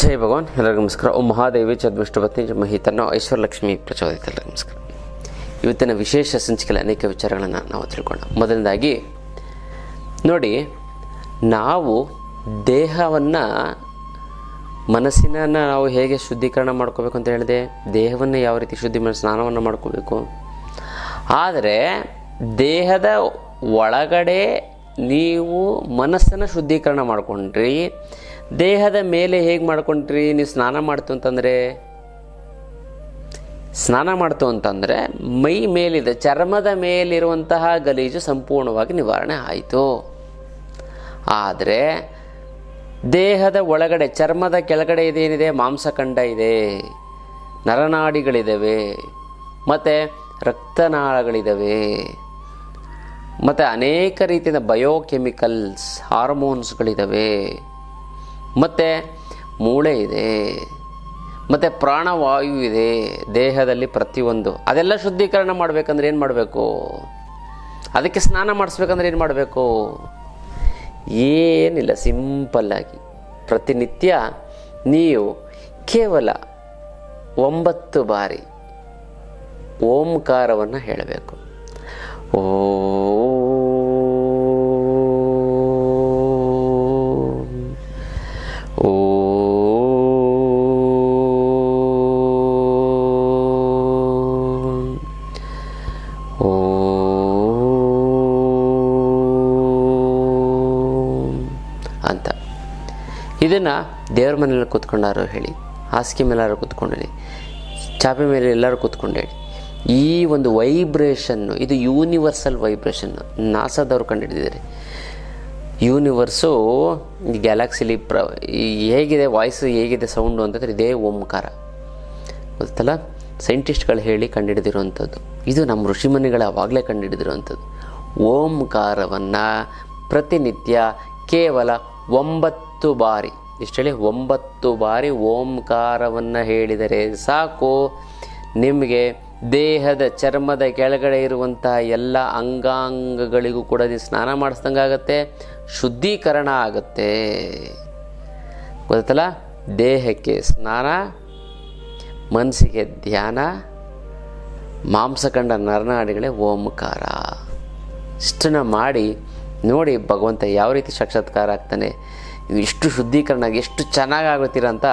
ಜೈ ಭಗವಾನ್. ಎಲ್ಲರಿಗೂ ನಮಸ್ಕಾರ. ಓಂ ಮಹಾದೇವಿ ಚದ್ವಿಷ್ಣುಪತ್ನಿ ಮಹಿತನ್ನೋ ಐಶ್ವರ್ಯಲಕ್ಷ್ಮಿ ಪ್ರಚೋದಿತ. ಎಲ್ಲರಿಗೂ ನಮಸ್ಕಾರ. ಇವತ್ತಿನ ವಿಶೇಷ ಸಂಚಿಕೆಯಲ್ಲಿ ಅನೇಕ ವಿಚಾರಗಳನ್ನು ನಾವು ತಿಳ್ಕೊಳ್ಳೋಣ. ಮೊದಲನೇದಾಗಿ ನೋಡಿ, ನಾವು ದೇಹವನ್ನು ಮನಸ್ಸಿನ ನಾವು ಹೇಗೆ ಶುದ್ಧೀಕರಣ ಮಾಡ್ಕೋಬೇಕು ಅಂತ ಹೇಳಿದೆ. ದೇಹವನ್ನು ಯಾವ ರೀತಿ ಸ್ನಾನವನ್ನು ಮಾಡ್ಕೋಬೇಕು. ಆದರೆ ದೇಹದ ಒಳಗಡೆ ನೀವು ಮನಸ್ಸನ್ನು ಶುದ್ಧೀಕರಣ ಮಾಡ್ಕೊಂಡ್ರಿ, ದೇಹದ ಮೇಲೆ ಹೇಗೆ ಮಾಡ್ಕೊಂಡ್ರಿ. ನೀವು ಸ್ನಾನ ಮಾಡ್ತು ಅಂತಂದರೆ ಮೈ ಮೇಲಿದೆ, ಚರ್ಮದ ಮೇಲಿರುವಂತಹ ಗಲೀಜು ಸಂಪೂರ್ಣವಾಗಿ ನಿವಾರಣೆ ಆಯಿತು. ಆದರೆ ದೇಹದ ಒಳಗಡೆ ಚರ್ಮದ ಕೆಳಗಡೆ ಇದೇನಿದೆ, ಮಾಂಸಖಂಡ ಇದೆ, ನರನಾಡಿಗಳಿದ್ದಾವೆ, ಮತ್ತು ರಕ್ತನಾಳಗಳಿದ್ದಾವೆ, ಮತ್ತು ಅನೇಕ ರೀತಿಯ ಬಯೋಕೆಮಿಕಲ್ಸ್ ಹಾರ್ಮೋನ್ಸ್ಗಳಿದ್ದಾವೆ, ಮತ್ತು ಮೂಳೆ ಇದೆ, ಮತ್ತು ಪ್ರಾಣವಾಯು ಇದೆ ದೇಹದಲ್ಲಿ ಪ್ರತಿಯೊಂದು. ಅದೆಲ್ಲ ಶುದ್ಧೀಕರಣ ಮಾಡಬೇಕಂದ್ರೆ ಏನು ಮಾಡಬೇಕು? ಅದಕ್ಕೆ ಸ್ನಾನ ಮಾಡಿಸ್ಬೇಕಂದ್ರೆ ಏನು ಮಾಡಬೇಕು? ಏನಿಲ್ಲ, ಸಿಂಪಲ್ಲಾಗಿ ಪ್ರತಿನಿತ್ಯ ನೀವು ಕೇವಲ 9 ಬಾರಿ ಓಂಕಾರವನ್ನು ಹೇಳಬೇಕು. ಅಂತ ಇದನ್ನು ದೇವ್ರ ಮನೇಲಿ ಕೂತ್ಕೊಂಡಾರು ಹೇಳಿ, ಹಾಸಿಗೆ ಮೇಲಾರು ಕೂತ್ಕೊಂಡು ಹೇಳಿ, ಚಾಪೆ ಮೇಲೆ ಎಲ್ಲರೂ ಕೂತ್ಕೊಂಡು ಹೇಳಿ. ಈ ಒಂದು ವೈಬ್ರೇಷನ್ನು ಇದು ಯೂನಿವರ್ಸಲ್ ವೈಬ್ರೇಷನ್ನು ನಾಸಾದವರು ಕಂಡುಹಿಡಿದಿದ್ದಾರೆ. ಯೂನಿವರ್ಸು ಈ ಗ್ಯಾಲಕ್ಸಿಲಿ ಹೇಗಿದೆ ವಾಯ್ಸ್, ಹೇಗಿದೆ ಸೌಂಡು ಅಂತಂದರೆ ಇದೇ ಓಂಕಾರ. ಗೊತ್ತಲ್ಲ, ಸೈಂಟಿಸ್ಟ್ಗಳು ಹೇಳಿ ಕಂಡುಹಿಡಿದಿರುವಂಥದ್ದು. ಇದು ನಮ್ಮ ಋಷಿಮುನಿಗಳು ಆವಾಗಲೇ ಕಂಡುಹಿಡಿದಿರುವಂಥದ್ದು. ಓಂಕಾರವನ್ನು ಪ್ರತಿನಿತ್ಯ ಕೇವಲ 9 ಬಾರಿ, ಇಷ್ಟು ಹೇಳಿ 9 ಬಾರಿ ಓಂಕಾರವನ್ನು ಹೇಳಿದರೆ ಸಾಕು. ನಿಮಗೆ ದೇಹದ ಚರ್ಮದ ಕೆಳಗಡೆ ಇರುವಂಥ ಎಲ್ಲ ಅಂಗಾಂಗಗಳಿಗೂ ಕೂಡ ನೀವು ಸ್ನಾನ ಮಾಡಿಸ್ದಂಗೆ ಆಗುತ್ತೆ, ಶುದ್ಧೀಕರಣ ಆಗುತ್ತೆ. ಗೊತ್ತಲ್ಲ, ದೇಹಕ್ಕೆ ಸ್ನಾನ, ಮನಸ್ಸಿಗೆ ಧ್ಯಾನ, ಮಾಂಸಖಂಡ ನರನಾಡಿಗಳೇ ಓಂಕಾರ. ಇಷ್ಟನ್ನು ಮಾಡಿ ನೋಡಿ ಭಗವಂತ ಯಾವ ರೀತಿ ಸಾಕ್ಷಾತ್ಕಾರ ಆಗ್ತಾನೆ. ಇಷ್ಟು ಶುದ್ಧೀಕರಣ ಎಷ್ಟು ಚೆನ್ನಾಗಾಗುತ್ತೀರ ಅಂತ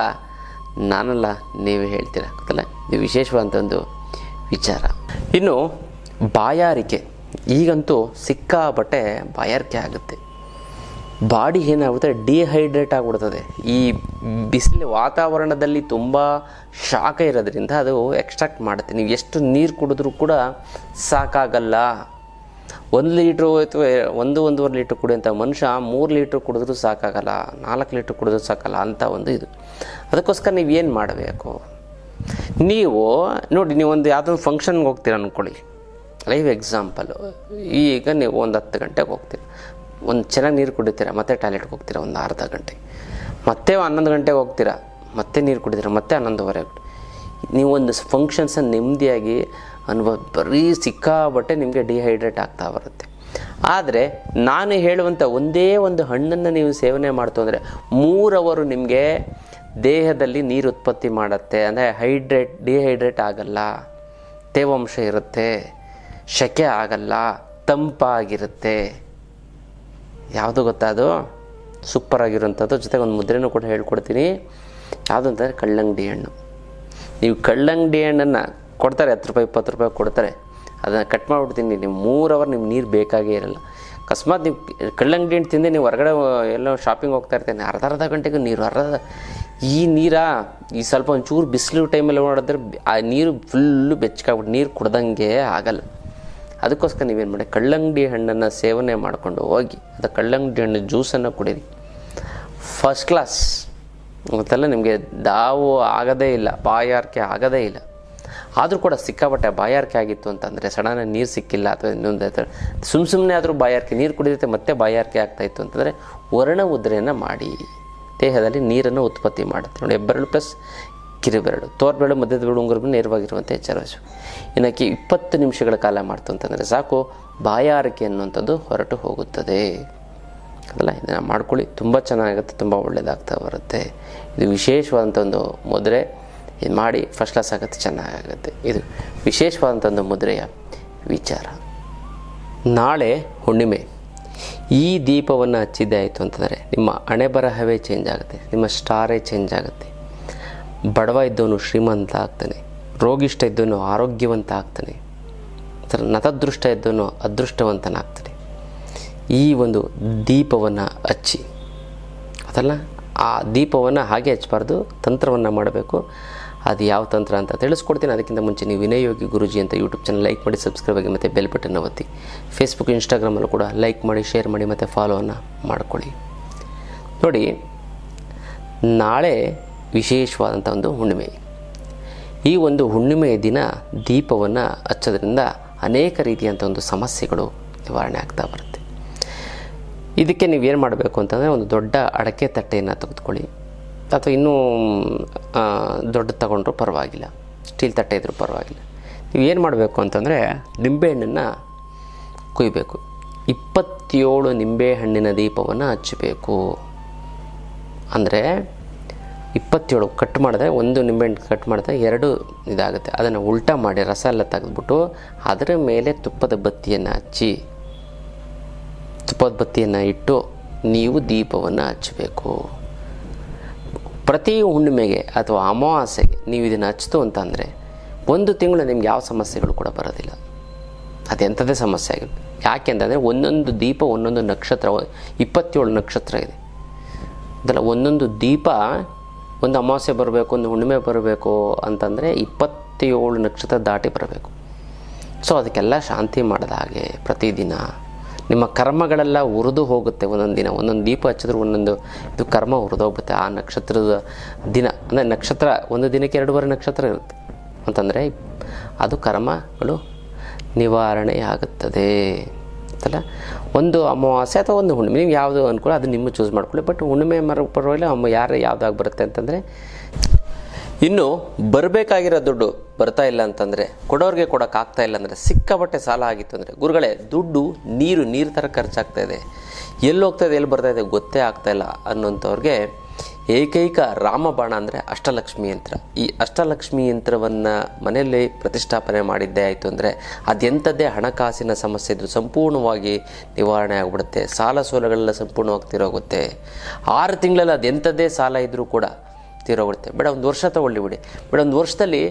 ನಾನಲ್ಲ, ನೀವೇ ಹೇಳ್ತೀರ. ಗೊತ್ತಲ್ಲ, ಇದು ವಿಶೇಷವಾದಂಥ ಒಂದು ವಿಚಾರ. ಇನ್ನು ಬಾಯಾರಿಕೆ, ಈಗಂತೂ ಸಿಕ್ಕಾಪಟ್ಟೆ ಬಾಯಾರಿಕೆ ಆಗುತ್ತೆ. ಬಾಡಿ ಏನಾಗುತ್ತೆ, ಡಿಹೈಡ್ರೇಟ್ ಆಗಿಬಿಡ್ತದೆ. ಈ ಬಿಸಿಲು ವಾತಾವರಣದಲ್ಲಿ ತುಂಬ ಶಾಖ ಇರೋದ್ರಿಂದ ಅದು ಎಕ್ಸ್ಟ್ರಾಕ್ಟ್ ಮಾಡುತ್ತೆ. ನೀವು ಎಷ್ಟು ನೀರು ಕುಡಿದ್ರೂ ಕೂಡ ಸಾಕಾಗಲ್ಲ. 1 ಲೀಟ್ರು ಅಥವಾ 1-1.5 ಲೀಟ್ರ್ ಕುಡಿಯೋಂಥ ಮನುಷ್ಯ 3 ಲೀಟ್ರ್ ಕುಡಿದ್ರೂ ಸಾಕಾಗಲ್ಲ, 4 ಲೀಟ್ರ್ ಕುಡಿದ್ರೂ ಸಾಕಲ್ಲ ಅಂತ ಒಂದು ಇದು. ಅದಕ್ಕೋಸ್ಕರ ನೀವು ಏನು ಮಾಡಬೇಕು? ನೀವು ನೋಡಿ, ನೀವು ಒಂದು ಯಾವುದೊಂದು ಫಂಕ್ಷನ್ಗೆ ಹೋಗ್ತೀರ ಅಂದ್ಕೊಳ್ಳಿ, ಲೈವ್ ಎಕ್ಸಾಂಪಲು. ಈಗ ನೀವು ಒಂದು 10 ಗಂಟೆಗೆ ಹೋಗ್ತೀರ, ಒಂದು ಚೆನ್ನಾಗಿ ನೀರು ಕುಡಿತೀರ, ಮತ್ತೆ ಟಾಯ್ಲೆಟ್ಗೆ ಹೋಗ್ತೀರ ಒಂದು ಅರ್ಧ ಗಂಟೆ, ಮತ್ತೆ 11 ಗಂಟೆಗೆ ಹೋಗ್ತೀರ, ಮತ್ತೆ ನೀರು ಕುಡಿತೀರ, ಮತ್ತೆ 11:15. ನೀವು ಒಂದು ಫಂಕ್ಷನ್ಸನ್ನು ನೆಮ್ಮದಿಯಾಗಿ ಬರೀ ಸಿಕ್ಕಾಬಟ್ಟೆ ನಿಮಗೆ ಡಿಹೈಡ್ರೇಟ್ ಆಗ್ತಾ ಬರುತ್ತೆ. ಆದರೆ ನಾನು ಹೇಳುವಂಥ ಒಂದೇ ಒಂದು ಹಣ್ಣನ್ನು ನೀವು ಸೇವನೆ ಮಾಡ್ತು ಅಂದರೆ 3 ಅವರು ನಿಮಗೆ ದೇಹದಲ್ಲಿ ನೀರು ಉತ್ಪತ್ತಿ ಮಾಡುತ್ತೆ. ಅಂದರೆ ಡಿಹೈಡ್ರೇಟ್ ಆಗಲ್ಲ, ತೇವಾಂಶ ಇರುತ್ತೆ, ಶೆಕೆ ಆಗಲ್ಲ, ತಂಪಾಗಿರುತ್ತೆ. ಯಾವುದು ಗೊತ್ತಾ? ಅದು ಸೂಪರಾಗಿರುವಂಥದ್ದು. ಜೊತೆಗೆ ಒಂದು ಮುದ್ರೆನೂ ಕೂಡ ಹೇಳ್ಕೊಡ್ತೀನಿ. ಯಾವುದು ಅಂತಂದರೆ ಕಲ್ಲಂಗಡಿ ಹಣ್ಣು. ನೀವು ಕಲ್ಲಂಗಡಿ ಹಣ್ಣನ್ನು ಕೊಡ್ತಾರೆ, 10 ರೂಪಾಯಿ 20 ರೂಪಾಯಿ ಕೊಡ್ತಾರೆ. ಅದನ್ನು ಕಟ್ ಮಾಡಿಬಿಡ್ತೀನಿ. ನೀವು 3 ಅವರ್ ನಿಮ್ಮ ನೀರು ಬೇಕಾಗೇ ಇರಲ್ಲ. ಅಕಸ್ಮಾತ್ ನೀವು ಕಲ್ಲಂಗಡಿ ಹಣ್ಣು ತಿಂದು ನೀವು ಹೊರಗಡೆ ಎಲ್ಲೋ ಶಾಪಿಂಗ್ ಹೋಗ್ತಾ ಇರ್ತೀನಿ, ಅರ್ಧ ಗಂಟೆಗೆ ನೀರು ಈ ಸ್ವಲ್ಪ ಒಂಚೂರು ಬಿಸಿಲು ಟೈಮಲ್ಲಿ ಮಾಡಿದ್ರೆ ಆ ನೀರು ಫುಲ್ಲು ಬೆಚ್ಚಗಾಗ್ಬಿಟ್ಟು ನೀರು ಕುಡ್ದಂಗೆ ಆಗಲ್ಲ. ಅದಕ್ಕೋಸ್ಕರ ನೀವೇನು ಮಾಡಿ, ಕಲ್ಲಂಗಡಿ ಹಣ್ಣನ್ನು ಸೇವನೆ ಮಾಡಿಕೊಂಡು ಹೋಗಿ, ಅದು ಕಲ್ಲಂಗಡಿ ಹಣ್ಣು ಜ್ಯೂಸನ್ನು ಕುಡೀರಿ. First class. ಗೊತ್ತಲ್ಲ, ನಿಮಗೆ ದಾವು ಆಗೋದೇ ಇಲ್ಲ, ಬಾಯಾರಿಕೆ ಆಗೋದೇ ಇಲ್ಲ. ಆದರೂ ಕೂಡ ಸಿಕ್ಕಾಪಟ್ಟೆ ಬಾಯಾರಿಕೆ ಆಗಿತ್ತು ಅಂತಂದರೆ, ಸಡನ್ ನೀರು ಸಿಕ್ಕಿಲ್ಲ ಅಥವಾ ಇನ್ನೊಂದು ಸುಮ್ಮನೆ ಆದರೂ ಬಾಯಾರಿಕೆ, ನೀರು ಕುಡಿಯುತ್ತೆ ಮತ್ತೆ ಬಾಯಾರಿಕೆ ಆಗ್ತಾಯಿತ್ತು ಅಂತಂದರೆ ವರ್ಣ ಮುದ್ರೆಯನ್ನು ಮಾಡಿ ದೇಹದಲ್ಲಿ ನೀರನ್ನು ಉತ್ಪತ್ತಿ ಮಾಡುತ್ತೆ. ನೋಡಿ, ಹೆಬ್ಬೆರಳು ಪ್ಲಸ್ ಕಿರುಬೆರಳು, ತೋರ್ಬೆರಳು, ಮಧ್ಯದ ಬೆರಳು, ಉಂಗುರ ಬೆರಳು ನೇರವಾಗಿರುವಂಥ ಎಚ್ಚರವಹಿಸು. ಇನ್ನಕ್ಕೆ 20 ನಿಮಿಷಗಳ ಕಾಲ ಮಾಡ್ತು ಅಂತಂದರೆ ಸಾಕು, ಬಾಯಾರಿಕೆ ಅನ್ನುವಂಥದ್ದು ಹೊರಟು ಹೋಗುತ್ತದೆ. ಅದಲ್ಲ, ಇದನ್ನು ಮಾಡ್ಕೊಳ್ಳಿ, ತುಂಬ ಚೆನ್ನಾಗಿರುತ್ತೆ, ತುಂಬ ಒಳ್ಳೆಯದಾಗ್ತಾ ಬರುತ್ತೆ. ಇದು ವಿಶೇಷವಾದಂಥ ಒಂದು ಮುದ್ರೆ, ಇದು ಮಾಡಿ ಫಸ್ಟ್ ಕ್ಲಾಸ್ ಆಗುತ್ತೆ, ಚೆನ್ನಾಗಾಗುತ್ತೆ. ಇದು ವಿಶೇಷವಾದಂಥ ಒಂದು ಮುದ್ರೆಯ ವಿಚಾರ. ನಾಳೆ ಹುಣ್ಣಿಮೆ. ಈ ದೀಪವನ್ನು ಹಚ್ಚಿದ್ದೆ ಆಯಿತು ಅಂತಂದರೆ ನಿಮ್ಮ ಹಣೆ ಬರಹವೇ ಚೇಂಜ್ ಆಗುತ್ತೆ, ನಿಮ್ಮ ಸ್ಟಾರೇ ಚೇಂಜ್ ಆಗುತ್ತೆ. ಬಡವ ಇದ್ದವನು ಶ್ರೀಮಂತ ಆಗ್ತಾನೆ, ರೋಗಿಷ್ಠ ಇದ್ದವನು ಆರೋಗ್ಯವಂತ ಆಗ್ತಾನೆ, ನತದೃಷ್ಟ ಇದ್ದವನು ಅದೃಷ್ಟವಂತನಾಗ್ತಾನೆ. ಈ ಒಂದು ದೀಪವನ್ನು ಹಚ್ಚಿ, ಅದಲ್ಲ, ಆ ದೀಪವನ್ನು ಹಾಗೆ ಹಚ್ಚಬಾರ್ದು, ತಂತ್ರವನ್ನು ಮಾಡಬೇಕು. ಅದು ಯಾವ ತಂತ್ರ ಅಂತ ತಿಳಿಸ್ಕೊಡ್ತೀನಿ. ಅದಕ್ಕಿಂತ ಮುಂಚೆ ನೀವು ವಿನಯ್ ಯೋಗಿ ಗುರುಜಿ ಅಂತ ಯೂಟ್ಯೂಬ್ ಚಾನಲ್ ಲೈಕ್ ಮಾಡಿ, ಸಬ್ಸ್ಕ್ರೈಬ್ ಆಗಿ, ಮತ್ತು ಬೆಲ್ ಬಟನ್ ಒತ್ತಿ. ಫೇಸ್ಬುಕ್, ಇನ್ಸ್ಟಾಗ್ರಾಮಲ್ಲೂ ಕೂಡ ಲೈಕ್ ಮಾಡಿ, ಶೇರ್ ಮಾಡಿ, ಮತ್ತು ಫಾಲೋವನ್ನು ಮಾಡ್ಕೊಳ್ಳಿ. ನೋಡಿ, ನಾಳೆ ವಿಶೇಷವಾದಂಥ ಒಂದು ಹುಣ್ಣಿಮೆ. ಈ ಒಂದು ಹುಣ್ಣಿಮೆಯ ದಿನ ದೀಪವನ್ನು ಹಚ್ಚೋದ್ರಿಂದ ಅನೇಕ ರೀತಿಯಂಥ ಒಂದು ಸಮಸ್ಯೆಗಳು ನಿವಾರಣೆ ಆಗ್ತಾ ಬರುತ್ತೆ. ಇದಕ್ಕೆ ನೀವೇನು ಮಾಡಬೇಕು ಅಂತಂದರೆ, ಒಂದು ದೊಡ್ಡ ಅಡಕೆ ತಟ್ಟೆಯನ್ನು ತೆಗೆದುಕೊಳ್ಳಿ, ಅಥವಾ ಇನ್ನೂ ದೊಡ್ಡ ತಗೊಂಡ್ರೂ ಪರವಾಗಿಲ್ಲ, ಸ್ಟೀಲ್ ತಟ್ಟೆ ಇದ್ರೂ ಪರವಾಗಿಲ್ಲ. ನೀವು ಏನು ಮಾಡಬೇಕು ಅಂತಂದರೆ, ನಿಂಬೆಹಣ್ಣನ್ನು ಕುಯ್ಯಬೇಕು. 27 ನಿಂಬೆಹಣ್ಣಿನ ದೀಪವನ್ನು ಹಚ್ಚಬೇಕು. ಅಂದರೆ 27 ಕಟ್ ಮಾಡಿದ್ರೆ, ಒಂದು ನಿಂಬೆಹಣ್ಣು ಕಟ್ ಮಾಡಿದ್ರೆ 2 ಇದಾಗುತ್ತೆ. ಅದನ್ನು ಉಲ್ಟಾ ಮಾಡಿ ರಸ ಎಲ್ಲ ತೆಗೆದುಬಿಟ್ಟು ಅದರ ಮೇಲೆ ತುಪ್ಪದ ಬತ್ತಿಯನ್ನು ಹಚ್ಚಿ, ತುಪ್ಪದ ಬತ್ತಿಯನ್ನು ಇಟ್ಟು ನೀವು ದೀಪವನ್ನು ಹಚ್ಚಬೇಕು. ಪ್ರತಿ ಹುಣ್ಣಿಮೆಗೆ ಅಥವಾ ಅಮಾವಾಸ್ಯೆಗೆ ನೀವು ಇದನ್ನು ಹಚ್ಚಿತು ಅಂತಂದರೆ 1 ತಿಂಗಳು ನಿಮ್ಗೆ ಯಾವ ಸಮಸ್ಯೆಗಳು ಕೂಡ ಬರೋದಿಲ್ಲ. ಅದೆಂಥದ್ದೇ ಸಮಸ್ಯೆ ಆಗಿರುತ್ತೆ. ಯಾಕೆಂತಂದರೆ ಒಂದೊಂದು ದೀಪ ಒಂದೊಂದು ನಕ್ಷತ್ರ, 27 ನಕ್ಷತ್ರ ಇದೆ ಅದಲ್ಲ. ಒಂದೊಂದು ದೀಪ, ಒಂದು ಅಮಾವಾಸ್ಯೆ ಬರಬೇಕು, ಒಂದು ಹುಣ್ಣಿಮೆ ಬರಬೇಕು ಅಂತಂದರೆ 27 ನಕ್ಷತ್ರ ದಾಟಿ ಬರಬೇಕು. ಸೊ ಅದಕ್ಕೆಲ್ಲ ಶಾಂತಿ ಮಾಡಿದ ಹಾಗೆ ಪ್ರತಿದಿನ ನಿಮ್ಮ ಕರ್ಮಗಳೆಲ್ಲ ಉರಿದು ಹೋಗುತ್ತೆ. ಒಂದೊಂದು ದಿನ ಒಂದೊಂದು ದೀಪ ಹಚ್ಚಿದ್ರು ಒಂದೊಂದು ಇದು ಕರ್ಮ ಉರಿದೋಗುತ್ತೆ. ಆ ನಕ್ಷತ್ರದ ದಿನ ಅಂದರೆ ನಕ್ಷತ್ರ ಒಂದು ದಿನಕ್ಕೆ 2 ನಕ್ಷತ್ರ ಇರುತ್ತೆ ಅಂತಂದರೆ ಅದು ಕರ್ಮಗಳು ನಿವಾರಣೆ ಆಗುತ್ತದೆ ಅಂತಲ್ಲ. ಒಂದು ಅಮಾವಾಸ್ಯೆ ಅಥವಾ ಒಂದು ಹುಣ್ಣಿಮೆ, ನೀವು ಯಾವುದು ಅನ್ಕೊಳ್ಳಿ ಅದು ನಿಮ್ಮ ಚೂಸ್ ಮಾಡ್ಕೊಳ್ಳಿ. ಬಟ್ ಹುಣ್ಣಿಮೆ ಪರವಾಗಿಲ್ಲ, ಯಾರು ಯಾವುದಾಗಿ ಬರುತ್ತೆ ಅಂತಂದರೆ, ಇನ್ನು ಬರಬೇಕಾಗಿರೋ ದುಡ್ಡು ಬರ್ತಾ ಇಲ್ಲ ಅಂತಂದರೆ, ಕೊಡೋರಿಗೆ ಕೊಡೋಕ್ಕಾಗ್ತಾ ಇಲ್ಲ ಅಂದರೆ, ಸಿಕ್ಕಾಪಟ್ಟೆ ಸಾಲ ಆಗಿತ್ತು ಅಂದರೆ, ಗುರುಗಳೇ ದುಡ್ಡು ನೀರು ಥರ ಖರ್ಚಾಗ್ತಾ ಇದೆ, ಎಲ್ಲಿ ಹೋಗ್ತಾ ಇದೆ ಎಲ್ಲಿ ಬರ್ತಾ ಇದೆ ಗೊತ್ತೇ ಆಗ್ತಾ ಇಲ್ಲ ಅನ್ನೋಂಥವ್ರಿಗೆ ಏಕೈಕ ರಾಮಬಾಣ ಅಂದರೆ ಅಷ್ಟಲಕ್ಷ್ಮಿ ಯಂತ್ರ. ಈ ಅಷ್ಟಲಕ್ಷ್ಮಿ ಯಂತ್ರವನ್ನು ಮನೆಯಲ್ಲಿ ಪ್ರತಿಷ್ಠಾಪನೆ ಮಾಡಿದ್ದೇ ಆಯಿತು ಅಂದರೆ ಅದೆಂಥದ್ದೇ ಹಣಕಾಸಿನ ಸಮಸ್ಯೆ ಇದ್ದರೂ ಸಂಪೂರ್ಣವಾಗಿ ನಿವಾರಣೆ ಆಗಿಬಿಡುತ್ತೆ. ಸಾಲ ಸೋಲಗಳೆಲ್ಲ ಸಂಪೂರ್ಣವಾಗಿ ತೀರೋಗುತ್ತೆ. 6 ತಿಂಗಳಲ್ಲಿ ಅದೆಂಥದ್ದೇ ಸಾಲ ಇದ್ದರೂ ಕೂಡ ತೀರೋಗುತ್ತೆ. ಬೇಡ ಒಂದು ವರ್ಷ ತೊಗೊಳ್ಳಿ ಬಿಡಿ, ಬೇಡ ಒಂದು ವರ್ಷದಲ್ಲಿ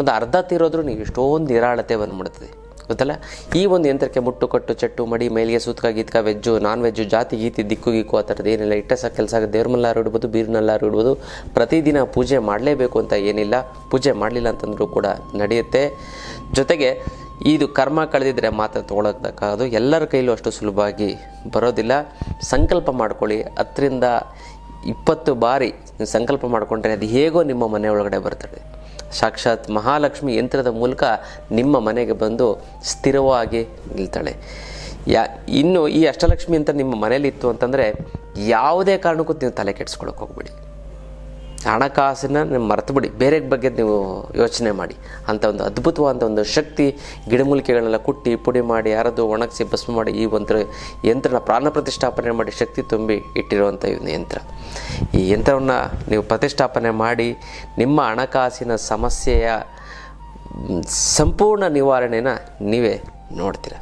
ಒಂದು ಅರ್ಧ ತೀರೋದ್ರೂ ನೀವು ಎಷ್ಟೊಂದು ನಿರಾಳತೆ ಬಂದುಬಿಡ್ತದೆ ಗೊತ್ತಲ್ಲ. ಈ ಒಂದು ಯಂತ್ರಕ್ಕೆ ಮುಟ್ಟು ಕಟ್ಟು ಚಟ್ಟು ಮಡಿ ಮೇಲಿಗೆ ಸೂತ್ಕ ಗೀತ್ಕ ವೆಜ್ಜು ನಾನ್ ವೆಜ್ಜು ಜಾತಿ ಗೀತಿ ದಿಕ್ಕು ಗೀಕು ಆ ಥರದ್ದು ಏನಿಲ್ಲ. ಇಟ್ಟ ಸಹ ಕೆಲಸ ಆಗುತ್ತೆ. ದೇವ್ರ ಮಲ್ಲಾರು ಇಡ್ಬೋದು, ಬೀರ್ನಲ್ಲಾರು ಇಡ್ಬೋದು. ಪ್ರತಿದಿನ ಪೂಜೆ ಮಾಡಲೇಬೇಕು ಅಂತ ಏನಿಲ್ಲ. ಪೂಜೆ ಮಾಡಲಿಲ್ಲ ಅಂತಂದ್ರೂ ಕೂಡ ನಡೆಯುತ್ತೆ. ಜೊತೆಗೆ ಇದು ಕರ್ಮ ಕಳೆದಿದ್ರೆ ಮಾತ್ರ ತೊಗೊಳಕ್ಕಾಗೋದು. ಎಲ್ಲರ ಕೈಲೂ ಅಷ್ಟು ಸುಲಭವಾಗಿ ಬರೋದಿಲ್ಲ. ಸಂಕಲ್ಪ ಮಾಡ್ಕೊಳ್ಳಿ. 10-20 ಬಾರಿ ಸಂಕಲ್ಪ ಮಾಡಿಕೊಂಡ್ರೆ ಅದು ಹೇಗೋ ನಿಮ್ಮ ಮನೆ ಒಳಗಡೆ ಬರ್ತದೆ. ಸಾಕ್ಷಾತ್ ಮಹಾಲಕ್ಷ್ಮಿ ಯಂತ್ರದ ಮೂಲಕ ನಿಮ್ಮ ಮನೆಗೆ ಬಂದು ಸ್ಥಿರವಾಗಿ ನಿಲ್ತಾಳೆ. ಇನ್ನು ಈ ಅಷ್ಟಲಕ್ಷ್ಮಿ ಯಂತ್ರ ನಿಮ್ಮ ಮನೇಲಿತ್ತು ಅಂತಂದರೆ ಯಾವುದೇ ಕಾರಣಕ್ಕೂ ನೀವು ತಲೆ ಕೆಡಿಸ್ಕೊಳಕ್ಕೆ ಹೋಗ್ಬಿಡಿ. ಹಣಕಾಸನ್ನ ನೀವು ಮರೆತು ಬಿಡಿ, ಬೇರೆ ಬಗ್ಗೆ ನೀವು ಯೋಚನೆ ಮಾಡಿ. ಅಂಥ ಒಂದು ಅದ್ಭುತವಾದ ಒಂದು ಶಕ್ತಿ ಗಿಡಮೂಲಿಕೆಗಳನ್ನೆಲ್ಲ ಕುಟ್ಟಿ ಪುಡಿ ಮಾಡಿ ಅರೆದು ಒಣಗಿಸಿ ಭಸ್ಮ ಮಾಡಿ ಈ ಒಂದು ಯಂತ್ರನ ಪ್ರಾಣ ಪ್ರತಿಷ್ಠಾಪನೆ ಮಾಡಿ ಶಕ್ತಿ ತುಂಬಿ ಇಟ್ಟಿರುವಂಥ ಒಂದು ಯಂತ್ರ. ಈ ಯಂತ್ರವನ್ನು ನೀವು ಪ್ರತಿಷ್ಠಾಪನೆ ಮಾಡಿ ನಿಮ್ಮ ಹಣಕಾಸಿನ ಸಮಸ್ಯೆಯ ಸಂಪೂರ್ಣ ನಿವಾರಣೆನ ನೀವೇ ನೋಡ್ತೀರ.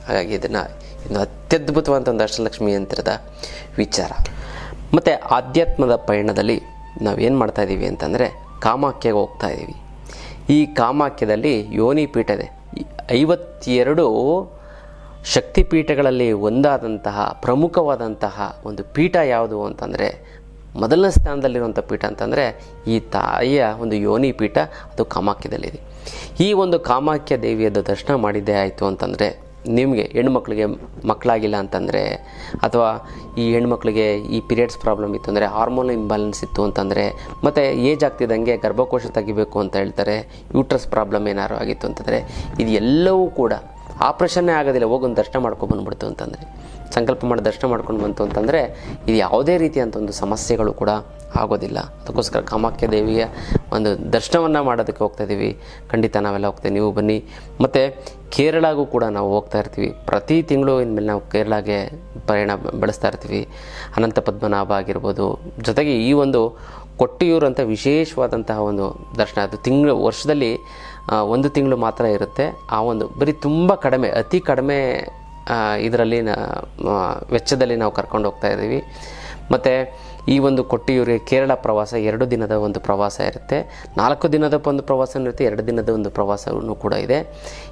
ಹಾಗಾಗಿ ಇದನ್ನು ಇನ್ನು ಅತ್ಯದ್ಭುತವಾದಂಥ ಒಂದು ಅಷ್ಟಲಕ್ಷ್ಮಿ ಯಂತ್ರದ ವಿಚಾರ. ಮತ್ತು ಆಧ್ಯಾತ್ಮದ ಪಯಣದಲ್ಲಿ ನಾವೇನು ಮಾಡ್ತಾಯಿದ್ದೀವಿ ಅಂತಂದರೆ ಕಾಮಾಖ್ಯಗೆ ಹೋಗ್ತಾ ಇದ್ದೀವಿ. ಈ ಕಾಮಾಖ್ಯದಲ್ಲಿ ಯೋನಿ ಪೀಠ ಇದೆ. 52 ಶಕ್ತಿಪೀಠಗಳಲ್ಲಿ ಒಂದಾದಂತಹ ಪ್ರಮುಖವಾದಂತಹ ಒಂದು ಪೀಠ ಯಾವುದು ಅಂತಂದರೆ, ಮೊದಲನೇ ಸ್ಥಾನದಲ್ಲಿರುವಂಥ ಪೀಠ ಅಂತಂದರೆ ಈ ತಾಯಿಯ ಒಂದು ಯೋನಿ ಪೀಠ, ಅದು ಕಾಮಾಖ್ಯದಲ್ಲಿದೆ. ಈ ಒಂದು ಕಾಮಾಖ್ಯ ದೇವಿಯದ ದರ್ಶನ ಮಾಡಿದ್ದೇ ಆಯಿತು ಅಂತಂದರೆ, ನಿಮಗೆ ಹೆಣ್ಮಕ್ಳಿಗೆ ಮಕ್ಕಳಾಗಿಲ್ಲ ಅಂತಂದರೆ, ಅಥವಾ ಈ ಹೆಣ್ಮಕ್ಳಿಗೆ ಈ ಪೀರಿಯಡ್ಸ್ ಪ್ರಾಬ್ಲಮ್ ಇತ್ತು ಅಂದರೆ, ಹಾರ್ಮೋನ್ ಇಂಬ್ಯಾಲೆನ್ಸ್ ಇತ್ತು ಅಂತಂದರೆ, ಮತ್ತು ಏಜ್ ಆಗ್ತಿದ್ದಂಗೆ ಗರ್ಭಕೋಶ ತೆಗಿಬೇಕು ಅಂತ ಹೇಳ್ತಾರೆ, ಯೂಟ್ರಸ್ ಪ್ರಾಬ್ಲಮ್ ಏನಾದ್ರು ಆಗಿತ್ತು ಅಂತಂದರೆ, ಇದು ಎಲ್ಲವೂ ಕೂಡ ಆಪ್ರೇಷನ್ನೇ ಆಗೋದಿಲ್ಲ, ಹೋಗೊಂದು ದರ್ಶನ ಮಾಡ್ಕೊಬಂದ್ಬಿಡ್ತು ಅಂತಂದರೆ ಸಂಕಲ್ಪ ಮಾಡಿ ದರ್ಶನ ಮಾಡ್ಕೊಂಡು ಬಂತು ಅಂತಂದರೆ ಇದು ಯಾವುದೇ ರೀತಿಯಂಥ ಒಂದು ಸಮಸ್ಯೆಗಳು ಕೂಡ ಆಗೋದಿಲ್ಲ. ಅದಕ್ಕೋಸ್ಕರ ಕಾಮಾಖ್ಯ ದೇವಿಯ ಒಂದು ದರ್ಶನವನ್ನು ಮಾಡೋದಕ್ಕೆ ಹೋಗ್ತಾಯಿದ್ದೀವಿ. ಖಂಡಿತ ನಾವೆಲ್ಲ ಹೋಗ್ತೇವೆ, ನೀವು ಬನ್ನಿ. ಮತ್ತು ಕೇರಳಗೂ ಕೂಡ ನಾವು ಹೋಗ್ತಾ ಇರ್ತೀವಿ. ಪ್ರತಿ ತಿಂಗಳು ಇನ್ಮೇಲೆ ನಾವು ಕೇರಳಗೆ ಪ್ರಯಾಣ ಬೆಳೆಸ್ತಾ ಇರ್ತೀವಿ. ಅನಂತ ಪದ್ಮನಾಭ ಆಗಿರ್ಬೋದು. ಜೊತೆಗೆ ಈ ಒಂದು ಕೊಟ್ಟಿಯೂರು ಅಂತ ವಿಶೇಷವಾದಂತಹ ಒಂದು ದರ್ಶನ, ಅದು ವರ್ಷದಲ್ಲಿ 1 ತಿಂಗಳು ಮಾತ್ರ ಇರುತ್ತೆ. ಆ ಒಂದು ಬರೀ ತುಂಬ ಕಡಿಮೆ, ಅತಿ ಕಡಿಮೆ ಇದರಲ್ಲಿ ವೆಚ್ಚದಲ್ಲಿ ನಾವು ಕರ್ಕೊಂಡು ಹೋಗ್ತಾ ಇದ್ದೀವಿ. ಮತ್ತು ಈ ಒಂದು ಕೊಟ್ಟಿಯೂರಿಗೆ ಕೇರಳ ಪ್ರವಾಸ 2 ದಿನದ ಒಂದು ಪ್ರವಾಸ ಇರುತ್ತೆ. 4 ದಿನದ ಒಂದು ಪ್ರವಾಸ ಇರುತ್ತೆ, 2 ದಿನದ ಒಂದು ಪ್ರವಾಸವೂ ಕೂಡ ಇದೆ.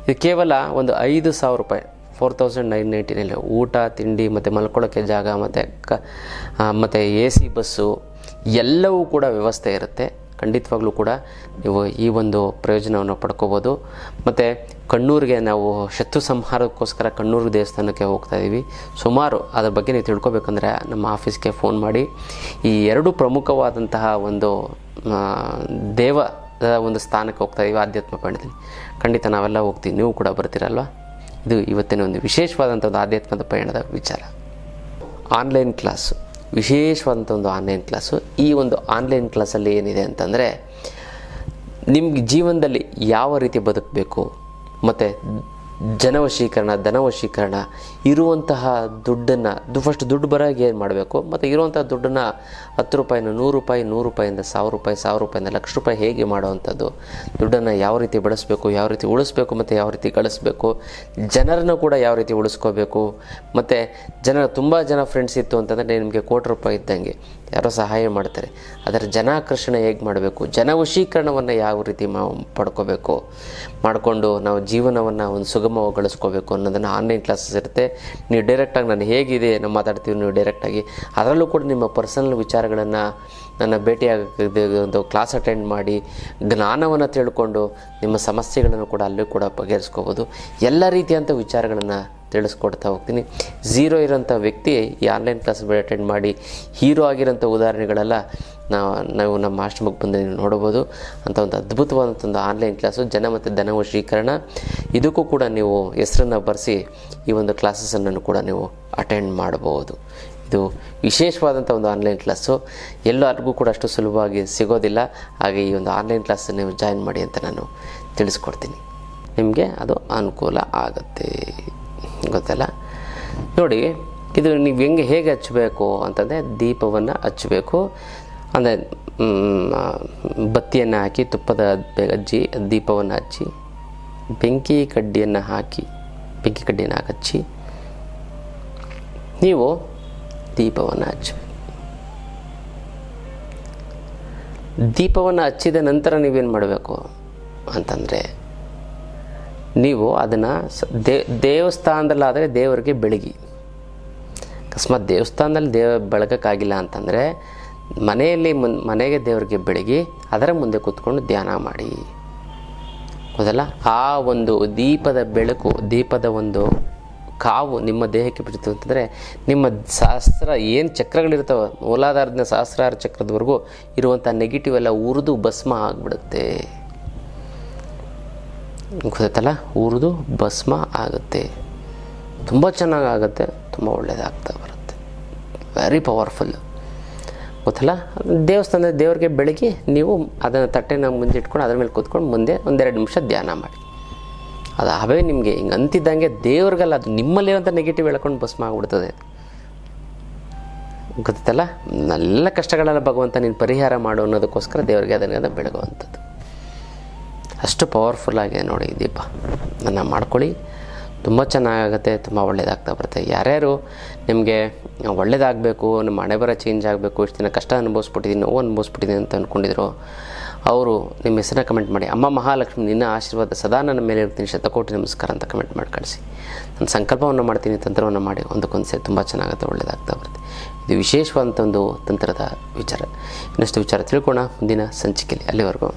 ಇದು ಕೇವಲ ಒಂದು 5,000 ರೂಪಾಯಿ, 4,999 ಊಟ ತಿಂಡಿ ಮತ್ತು ಮಲ್ಕೊಳ್ಳೋಕ್ಕೆ ಜಾಗ ಮತ್ತು AC ಬಸ್ಸು ಎಲ್ಲವೂ ಕೂಡ ವ್ಯವಸ್ಥೆ ಇರುತ್ತೆ. ಖಂಡಿತವಾಗ್ಲೂ ಕೂಡ ನೀವು ಈ ಒಂದು ಪ್ರಯೋಜನವನ್ನು ಪಡ್ಕೋಬೋದು. ಮತ್ತು ಕಣ್ಣೂರಿಗೆ ನಾವು ಶತ್ರು ಸಂಹಾರಕ್ಕೋಸ್ಕರ ಕಣ್ಣೂರು ದೇವಸ್ಥಾನಕ್ಕೆ ಹೋಗ್ತಾ ಇದ್ದೀವಿ. ಸುಮಾರು ಅದ್ರ ಬಗ್ಗೆ ನೀವು ತಿಳ್ಕೊಬೇಕಂದ್ರೆ ನಮ್ಮ ಆಫೀಸ್ಗೆ ಫೋನ್ ಮಾಡಿ. ಈ 2 ಪ್ರಮುಖವಾದಂತಹ ಒಂದು ದೇವದ ಒಂದು ಸ್ಥಾನಕ್ಕೆ ಹೋಗ್ತಾ ಇದ್ದೀವಿ ಆಧ್ಯಾತ್ಮ ಪಯಣದಲ್ಲಿ. ಖಂಡಿತ ನಾವೆಲ್ಲ ಹೋಗ್ತೀವಿ, ನೀವು ಕೂಡ ಬರ್ತೀರಲ್ವ. ಇದು ಇವತ್ತಿನ ಒಂದು ವಿಶೇಷವಾದಂಥ ಒಂದು ಆಧ್ಯಾತ್ಮದ ಪಯಣದ ವಿಚಾರ. ಆನ್ಲೈನ್ ಕ್ಲಾಸು, ವಿಶೇಷವಾದಂಥ ಒಂದು ಆನ್ಲೈನ್ ಕ್ಲಾಸು. ಈ ಒಂದು ಆನ್ಲೈನ್ ಕ್ಲಾಸಲ್ಲಿ ಏನಿದೆ ಅಂತಂದರೆ, ನಿಮ್ಗೆ ಜೀವನದಲ್ಲಿ ಯಾವ ರೀತಿ ಬದುಕಬೇಕು, ಮತ್ತು ಜನವಶೀಕರಣ, ಧನವಶೀಕರಣ, ಇರುವಂತಹ ದುಡ್ಡನ್ನು ಫಸ್ಟ್ ದುಡ್ಡು ಬರೋಗೆ ಏನು ಮಾಡಬೇಕು, ಮತ್ತು ಇರುವಂಥ ದುಡ್ಡನ್ನು 10 ರೂಪಾಯಿನ 100 ರೂಪಾಯಿ, 100 ರೂಪಾಯಿಂದ 1000 ರೂಪಾಯಿ, 1000 ರೂಪಾಯಿಂದ 1,00,000 ರೂಪಾಯಿ ಹೇಗೆ ಮಾಡುವಂಥದ್ದು, ದುಡ್ಡನ್ನು ಯಾವ ರೀತಿ ಬಳಸಬೇಕು, ಯಾವ ರೀತಿ ಉಳಿಸ್ಬೇಕು, ಮತ್ತು ಯಾವ ರೀತಿ ಗಳಿಸ್ಬೇಕು, ಜನರನ್ನು ಕೂಡ ಯಾವ ರೀತಿ ಉಳಿಸ್ಕೋಬೇಕು. ಮತ್ತು ತುಂಬ ಜನ ಫ್ರೆಂಡ್ಸ್ ಇತ್ತು ಅಂತಂದರೆ ನಿಮಗೆ 1,00,00,000 ರೂಪಾಯಿ ಇದ್ದಂಗೆ ಯಾರೋ ಸಹಾಯ ಮಾಡ್ತಾರೆ. ಅದರ ಜನಾಕರ್ಷಣೆ ಹೇಗೆ ಮಾಡಬೇಕು, ಜನವಶೀಕರಣವನ್ನು ಯಾವ ರೀತಿ ಪಡ್ಕೋಬೇಕು, ಮಾಡಿಕೊಂಡು ನಾವು ಜೀವನವನ್ನು ಒಂದು ಸುಗಮಗೊಳಿಸ್ಕೋಬೇಕು ಅನ್ನೋದನ್ನು ಆನ್ಲೈನ್ ಕ್ಲಾಸಸ್ ಇರುತ್ತೆ. ನೀವು ಡೈರೆಕ್ಟಾಗಿ ನಾನು ಹೇಗಿದೆ ನಾವು ಮಾತಾಡ್ತೀವಿ, ನೀವು ಡೈರೆಕ್ಟಾಗಿ ಅದರಲ್ಲೂ ಕೂಡ ನಿಮ್ಮ ಪರ್ಸನಲ್ ವಿಚಾರಗಳನ್ನು ನನ್ನ ಭೇಟಿಯಾಗಕ್ಕೆ ಒಂದು ಕ್ಲಾಸ್ ಅಟೆಂಡ್ ಮಾಡಿ ಜ್ಞಾನವನ್ನು ತಿಳ್ಕೊಂಡು ನಿಮ್ಮ ಸಮಸ್ಯೆಗಳನ್ನು ಕೂಡ ಅಲ್ಲೂ ಕೂಡ ಬಗೆಹರಿಸ್ಕೋಬೋದು. ಎಲ್ಲ ರೀತಿಯಂಥ ವಿಚಾರಗಳನ್ನು ತಿಳಿಸ್ಕೊಡ್ತಾ ಹೋಗ್ತೀನಿ. ಝೀರೋ ಇರೋಂಥ ವ್ಯಕ್ತಿ ಈ ಆನ್ಲೈನ್ ಕ್ಲಾಸ್ ಅಟೆಂಡ್ ಮಾಡಿ ಹೀರೋ ಆಗಿರೋಂಥ ಉದಾಹರಣೆಗಳೆಲ್ಲ ನಾವು ನಮ್ಮ ಆಶ್ರಮಕ್ಕೆ ಬಂದು ನೀವು ನೋಡ್ಬೋದು. ಅಂಥ ಒಂದು ಅದ್ಭುತವಾದಂಥ ಒಂದು ಆನ್ಲೈನ್ ಕ್ಲಾಸು, ಜನ ಮತ್ತು ಧನವಶೀಕರಣ. ಇದಕ್ಕೂ ಕೂಡ ನೀವು ಹೆಸರನ್ನು ಬರೆಸಿ ಈ ಒಂದು ಕ್ಲಾಸಸನ್ನು ಕೂಡ ನೀವು ಅಟೆಂಡ್ ಮಾಡ್ಬೋದು. ಇದು ವಿಶೇಷವಾದಂಥ ಒಂದು ಆನ್ಲೈನ್ ಕ್ಲಾಸು, ಎಲ್ಲರಿಗೂ ಕೂಡ ಅಷ್ಟು ಸುಲಭವಾಗಿ ಸಿಗೋದಿಲ್ಲ. ಹಾಗೆ ಈ ಒಂದು ಆನ್ಲೈನ್ ಕ್ಲಾಸ್ ನೀವು ಜಾಯಿನ್ ಮಾಡಿ ಅಂತ ನಾನು ತಿಳಿಸ್ಕೊಡ್ತೀನಿ. ನಿಮಗೆ ಅದು ಅನುಕೂಲ ಆಗುತ್ತೆ, ಗೊತ್ತಲ್ಲ. ನೋಡಿ, ಇದು ನೀವು ಹೇಗೆ ಹಚ್ಚಬೇಕು ಅಂತಂದರೆ, ದೀಪವನ್ನು ಹಚ್ಚಬೇಕು. ಅಂದರೆ ಬತ್ತಿಯನ್ನು ಹಾಕಿ ತುಪ್ಪದ ಹಚ್ಚಿ ದೀಪವನ್ನು ಹಚ್ಚಿ ಬೆಂಕಿ ಕಡ್ಡಿಯನ್ನು ಹಾಕಿ ಹಚ್ಚಿ ನೀವು ದೀಪವನ್ನು ಹಚ್ಚಬೇಕು. ದೀಪವನ್ನು ಹಚ್ಚಿದ ನಂತರ ನೀವೇನು ಮಾಡಬೇಕು ಅಂತಂದರೆ, ನೀವು ಅದನ್ನು ದೇವಸ್ಥಾನದಲ್ಲಾದರೆ ದೇವರಿಗೆ ಬೆಳಗಿ. ಅಕಸ್ಮಾತ್ ದೇವಸ್ಥಾನದಲ್ಲಿ ಬೆಳಗೋಕ್ಕಾಗಿಲ್ಲ ಅಂತಂದರೆ ಮನೆಗೆ ದೇವರಿಗೆ ಬೆಳಗಿ ಅದರ ಮುಂದೆ ಕೂತ್ಕೊಂಡು ಧ್ಯಾನ ಮಾಡಿ. ಹೌದಲ್ಲ, ಆ ಒಂದು ದೀಪದ ಬೆಳಕು, ದೀಪದ ಒಂದು ಕಾವು ನಿಮ್ಮ ದೇಹಕ್ಕೆ ಬಿಡ್ತು ಅಂತಂದರೆ ನಿಮ್ಮ ಸಹಸ್ರ ಏನು ಚಕ್ರಗಳಿರ್ತವೆ, ಮೂಲಾಧಾರದಿಂದ ಸಹಸ್ರಾರ ಚಕ್ರದವರೆಗೂ ಇರುವಂಥ ನೆಗೆಟಿವ್ ಎಲ್ಲ ಉರಿದು ಭಸ್ಮ ಆಗಿಬಿಡುತ್ತೆ. ಗೊತ್ತಲ್ಲ, ಉರಿದು ಭಸ್ಮ ಆಗುತ್ತೆ. ತುಂಬ ಚೆನ್ನಾಗಾಗುತ್ತೆ, ತುಂಬ ಒಳ್ಳೆಯದಾಗ್ತಾ ಬರುತ್ತೆ. ವೆರಿ ಪವರ್ಫುಲ್, ಗೊತ್ತಲ್ಲ. ದೇವಸ್ಥಾನದ ದೇವರಿಗೆ ಬೆಳಗ್ಗೆ ನೀವು ಅದನ್ನು ತಟ್ಟೆನ ಮುಂದೆ ಇಟ್ಕೊಂಡು ಅದ್ರ ಮೇಲೆ ಕೂತ್ಕೊಂಡು ಮುಂದೆ 1-2 ನಿಮಿಷ ಧ್ಯಾನ ಮಾಡಿ. ಅದು ಅವೇ ನಿಮಗೆ ಹಿಂಗೆ ಅಂತಿದ್ದಂಗೆ ದೇವ್ರಿಗಲ್ಲ, ಅದು ನಿಮ್ಮಲ್ಲಿರುವಂಥ ನೆಗೆಟಿವ್ ಎಳ್ಕೊಂಡು ಭಸ್ಮ ಆಗಿಬಿಡ್ತದೆ. ಗೊತ್ತಲ್ಲ, ಎಲ್ಲ ಕಷ್ಟಗಳೆಲ್ಲ ಭಗವಂತ ನೀನು ಪರಿಹಾರ ಮಾಡು ಅನ್ನೋದಕ್ಕೋಸ್ಕರ ದೇವರಿಗೆ ಅದನ್ನು ಬೆಳಗುವಂಥದ್ದು. ಅಷ್ಟು ಪವರ್ಫುಲ್ಲಾಗಿದೆ ನೋಡಿ ಈ ದೀಪ. ನನ್ನ ಮಾಡ್ಕೊಳ್ಳಿ, ತುಂಬ ಚೆನ್ನಾಗಾಗುತ್ತೆ, ತುಂಬ ಒಳ್ಳೆಯದಾಗ್ತಾ ಬರುತ್ತೆ. ಯಾರ್ಯಾರು ನಿಮಗೆ ಒಳ್ಳೆಯದಾಗಬೇಕು, ನಮ್ಮ ಹಣೆ ಬರ ಚೇಂಜ್ ಆಗಬೇಕು, ಇಷ್ಟು ದಿನ ಕಷ್ಟ ಅನುಭವಿಸ್ಬಿಟ್ಟಿದ್ದೀನಿ, ನೋವು ಅನುಭವಿಸ್ಬಿಟ್ಟಿದ್ದೀನಿ ಅಂತ ಅಂದ್ಕೊಂಡಿದ್ರು, ಅವರು ನಿಮ್ಮ ಹೆಸರನ್ನ ಕಮೆಂಟ್ ಮಾಡಿ. ಅಮ್ಮ ಮಹಾಲಕ್ಷ್ಮಿ ನಿನ್ನ ಆಶೀರ್ವಾದ ಸದಾ ನನ್ನ ಮೇಲೆ ಇರ್ತೀನಿ, 100,000,000 ನಮಸ್ಕಾರ ಅಂತ ಕಮೆಂಟ್ ಮಾಡಿ ಕಳಿಸಿ. ನಾನು ಸಂಕಲ್ಪವನ್ನು ಮಾಡ್ತೀನಿ, ತಂತ್ರವನ್ನು ಮಾಡಿ ಒಂದಕ್ಕೊಂದು ಸೇರಿ ತುಂಬ ಚೆನ್ನಾಗುತ್ತೆ, ಒಳ್ಳೆಯದಾಗ್ತಾ ಬರುತ್ತೆ. ಇದು ವಿಶೇಷವಾದಂಥ ಒಂದು ತಂತ್ರದ ವಿಚಾರ. ಇನ್ನಷ್ಟು ವಿಚಾರ ತಿಳ್ಕೊಳ್ಳೋಣ ಮುಂದಿನ ಸಂಚಿಕೆಯಲ್ಲಿ. ಅಲ್ಲಿವರೆಗೂ